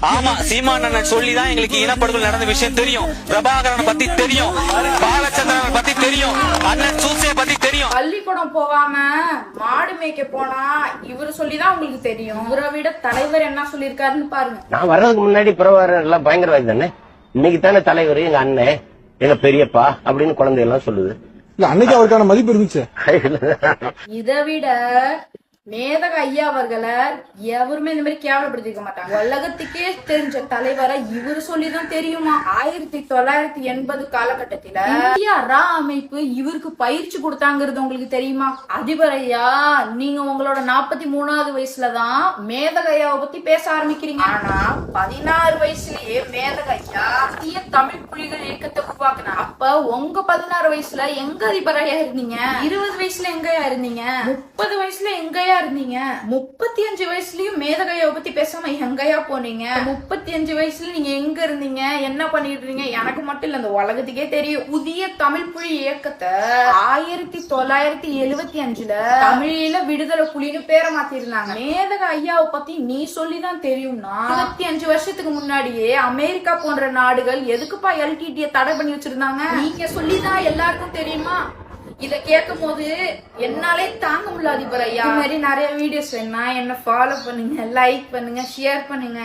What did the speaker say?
ஆமா, சீமானண்ணன் சொல்லிதான் எங்களுக்கு இனப்படுகொலை நடந்த விஷயம் தெரியும். பிரபாகரனை பத்தி தெரியும், பாலச்சந்திரன் பத்தி தெரியும், அண்ணன் சூசையை பத்தி தெரியும். பள்ளிக்கூடம் போகாம மாடு மேய்க்க போனா இவரு சொல்லிதான் உங்களுக்கு தெரியும். இவரை விட தலைவர் என்ன சொல்லிருக்காருன்னு பாருங்க. நான் வர்றதுக்கு முன்னாடி பிரபாகரன் எல்லாம் பயங்கரவாதி தானே. இன்னைக்கு தானே தலைவர் எங்க அண்ணன் எங்க பெரியப்பா அப்படின்னு குழந்தை எல்லாம் சொல்லுது. அன்னைக்கு அவருக்கான மதிப்பு இருந்துச்சு. இதை விட மேதக ஐயா அவர்களை எவருமே இந்த மாதிரி கேவலப்படுத்திக்க மாட்டாங்க. உலகத்துக்கே தெரிஞ்ச தலைவரை இவரு சொல்லிதான் தெரியுமா. 1980 காலகட்டத்தில இந்திய ரா அமைப்பு இவருக்கு பயிற்சி கொடுத்தாங்கிறது உங்களுக்கு தெரியுமா? அதிபர் ஐயா, நீங்க உங்களோட 43வது வயசுலதான் மேதக ஐயாவை பத்தி பேச ஆரம்பிக்கிறீங்க. ஆனா 16 வயசுலயே மேதக ஐயா இந்திய தமிழ் புலிகள் இயக்கத்தை உருவாக்குனா. அப்ப உங்க 16 வயசுல எங்க அதிபர் ஐயா இருந்தீங்க? 20 வயசுல எங்கயா இருந்தீங்க? 30 வயசுல எங்கயா இருந்தீங்க? 35 வயசுலயும் மேதகையாவை பத்தி பேசாம எங்கயா போனீங்க? 35 வயசுல நீங்க எங்க இருந்தீங்க, என்ன பண்ணிட்டு இருந்தீங்க? எனக்கு மட்டும் இல்ல, இந்த உலகத்துக்கே தெரியும். புதிய தமிழ் புலி இயக்கத்தை 1975ல தமிழில விடுதலை புலின்னு பேரை மாத்திருந்தாங்க. மேதக ஐயாவை பத்தி நீ சொல்லிதான் தெரியும்னா 25 வருஷத்துக்கு முன்னாடியே அமெரிக்கா போன்ற நாடுகள் எதுக்குப்பா எல்டிடியை தடை பண்ணி வச்சிருந்தாங்க? நீங்க சொல்லிதான் எல்லாருக்கும் தெரியுமா? இத கேட்கும் போது என்னாலே தாங்க முடியல அதிபர் ஐயா. இந்த மாதிரி நிறைய வீடியோஸ் வேணும்னா என்ன ஃபாலோ பண்ணுங்க, லைக் பண்ணுங்க, ஷேர் பண்ணுங்க.